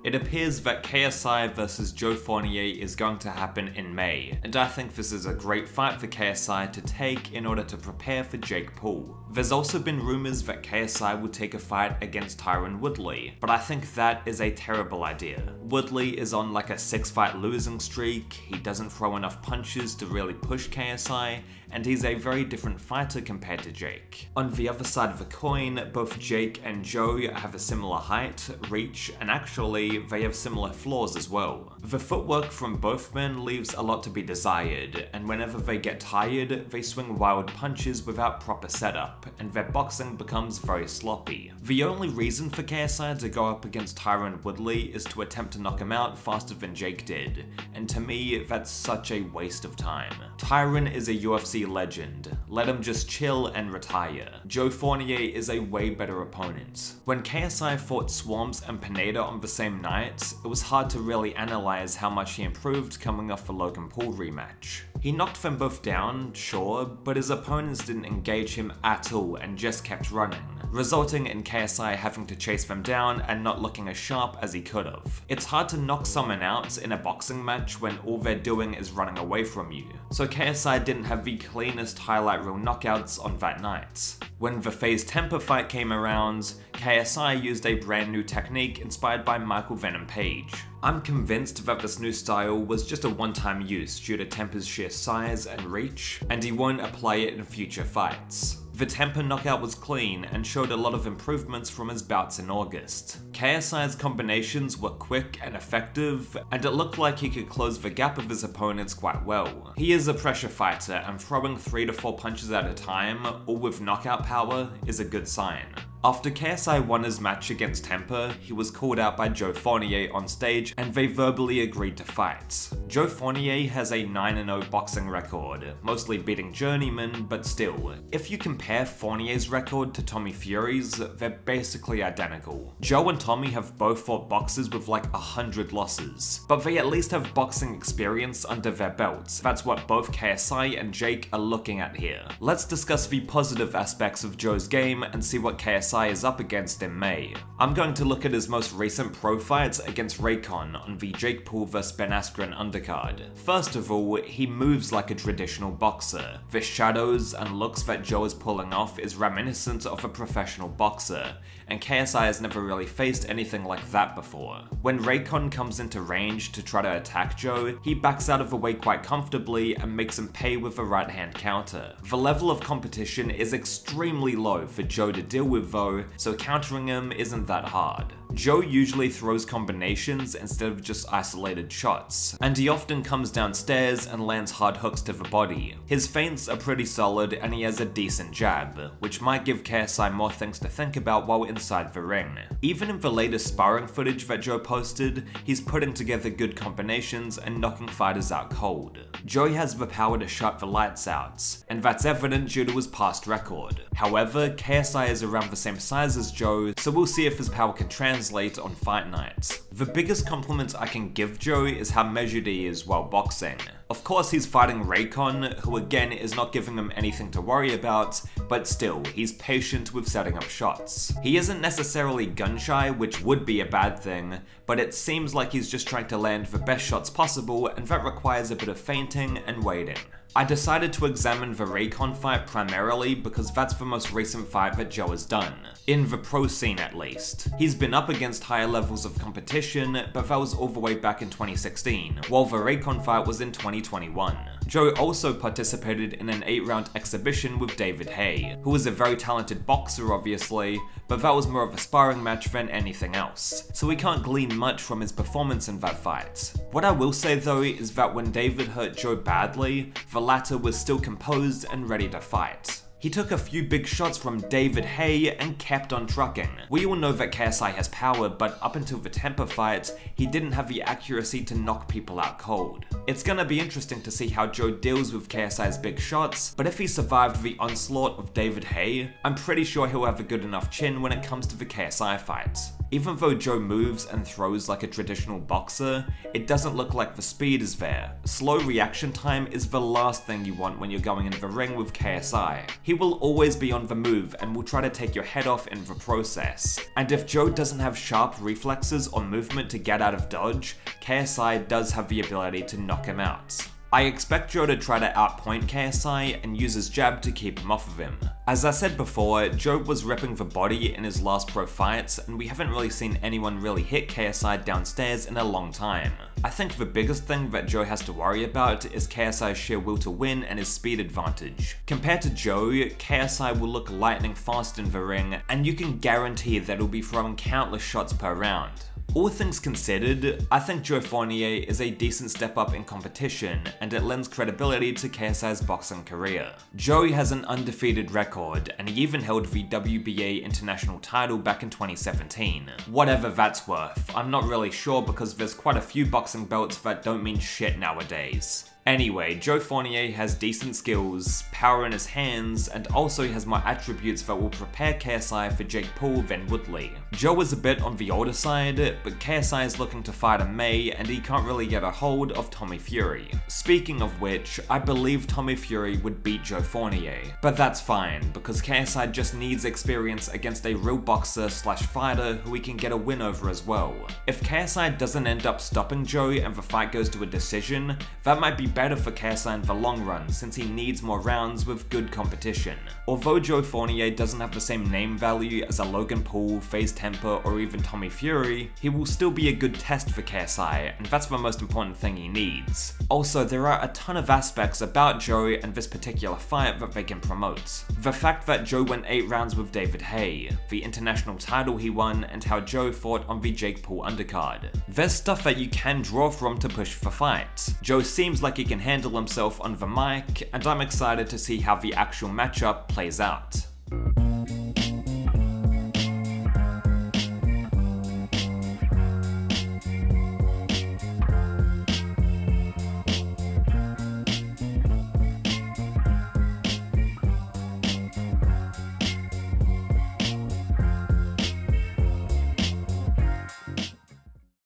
It appears that KSI vs Joe Fournier is going to happen in May, and I think this is a great fight for KSI to take in order to prepare for Jake Paul. There's also been rumors that KSI will take a fight against Tyron Woodley, but I think that is a terrible idea. Woodley is on like a 6-fight losing streak, he doesn't throw enough punches to really push KSI, and he's a very different fighter compared to Jake. On the other side of the coin, both Jake and Joe have a similar height, reach, and actually they have similar flaws as well. The footwork from both men leaves a lot to be desired, and whenever they get tired, they swing wild punches without proper setup, and their boxing becomes very sloppy. The only reason for KSI to go up against Tyron Woodley is to attempt to knock him out faster than Jake did, and to me, that's such a waste of time. Tyron is a UFC legend. Let him just chill and retire. Joe Fournier is a way better opponent. When KSI fought Swarms and Pineda on the same night, it was hard to really analyze how much he improved coming off the Logan Paul rematch. He knocked them both down, sure, but his opponents didn't engage him at all and just kept running, resulting in KSI having to chase them down and not looking as sharp as he could have. It's hard to knock someone out in a boxing match when all they're doing is running away from you, so KSI didn't have the cleanest highlight reel knockouts on that night. When the Faze Temperrr fight came around, KSI used a brand new technique inspired by Michael Venom Page. I'm convinced that this new style was just a one-time use due to Temperrr's sheer size and reach, and he won't apply it in future fights. The Temperrr knockout was clean and showed a lot of improvements from his bouts in August. KSI's combinations were quick and effective, and it looked like he could close the gap of his opponents quite well. He is a pressure fighter, and throwing 3 to 4 punches at a time, all with knockout power, is a good sign. After KSI won his match against Temperrr, he was called out by Joe Fournier on stage and they verbally agreed to fight. Joe Fournier has a 9-0 boxing record, mostly beating journeymen, but still. If you compare Fournier's record to Tommy Fury's, they're basically identical. Joe and Tommy have both fought boxers with like 100 losses, but they at least have boxing experience under their belts. That's what both KSI and Jake are looking at here. Let's discuss the positive aspects of Joe's game and see what KSI is up against in May. I'm going to look at his most recent pro fights against Raycon on the Jake Paul vs Ben Askren undercard. First of all, he moves like a traditional boxer. The shadows and looks that Joe is pulling off is reminiscent of a professional boxer, and KSI has never really faced anything like that before. When Raycon comes into range to try to attack Joe, he backs out of the way quite comfortably and makes him pay with a right hand counter. The level of competition is extremely low for Joe to deal with though, so countering him isn't that hard. Joe usually throws combinations instead of just isolated shots, and he often comes downstairs and lands hard hooks to the body. His feints are pretty solid and he has a decent jab, which might give KSI more things to think about while inside the ring. Even in the latest sparring footage that Joe posted, he's putting together good combinations and knocking fighters out cold. Joe has the power to shut the lights out, and that's evident due to his past record. However, KSI is around the same size as Joe, so we'll see if his power can translate on fight nights. The biggest compliment I can give Joe is how measured he is while boxing. Of course he's fighting Raycon, who again is not giving him anything to worry about, but still, he's patient with setting up shots. He isn't necessarily gun shy, which would be a bad thing, but it seems like he's just trying to land the best shots possible, and that requires a bit of feinting and waiting. I decided to examine the Raycon fight primarily because that's the most recent fight that Joe has done, in the pro scene at least. He's been up against higher levels of competition, but that was all the way back in 2016, while the Raycon fight was in 2021. Joe also participated in an 8-round exhibition with David Haye, who was a very talented boxer obviously, but that was more of a sparring match than anything else, so we can't glean much from his performance in that fight. What I will say though is that when David hurt Joe badly, the latter was still composed and ready to fight. He took a few big shots from David Haye and kept on trucking. We all know that KSI has power, but up until the Temperrr fight, he didn't have the accuracy to knock people out cold. It's gonna be interesting to see how Joe deals with KSI's big shots, but if he survived the onslaught of David Haye, I'm pretty sure he'll have a good enough chin when it comes to the KSI fight. Even though Joe moves and throws like a traditional boxer, it doesn't look like the speed is there. Slow reaction time is the last thing you want when you're going into the ring with KSI. He will always be on the move and will try to take your head off in the process. And if Joe doesn't have sharp reflexes or movement to get out of dodge, KSI does have the ability to knock him out. I expect Joe to try to outpoint KSI and use his jab to keep him off of him. As I said before, Joe was ripping the body in his last pro fights, and we haven't really seen anyone really hit KSI downstairs in a long time. I think the biggest thing that Joe has to worry about is KSI's sheer will to win and his speed advantage. Compared to Joe, KSI will look lightning fast in the ring, and you can guarantee that he'll be throwing countless shots per round. All things considered, I think Joe Fournier is a decent step up in competition, and it lends credibility to KSI's boxing career. Joey has an undefeated record, and he even held the WBA international title back in 2017. Whatever that's worth, I'm not really sure because there's quite a few boxing belts that don't mean shit nowadays. Anyway, Joe Fournier has decent skills, power in his hands, and also has more attributes that will prepare KSI for Jake Paul than Woodley. Joe is a bit on the older side, but KSI is looking to fight in May and he can't really get a hold of Tommy Fury. Speaking of which, I believe Tommy Fury would beat Joe Fournier. But that's fine, because KSI just needs experience against a real boxer slash fighter who he can get a win over as well. If KSI doesn't end up stopping Joe and the fight goes to a decision, that might be better for KSI in the long run since he needs more rounds with good competition. Although Joe Fournier doesn't have the same name value as a Logan Paul, Faze Temperrr, or even Tommy Fury, he will still be a good test for KSI, and that's the most important thing he needs. Also, there are a ton of aspects about Joe and this particular fight that they can promote. The fact that Joe went 8 rounds with David Haye, the international title he won, and how Joe fought on the Jake Paul undercard. There's stuff that you can draw from to push the fight. Joe seems like he can handle himself on the mic, and I'm excited to see how the actual matchup plays out.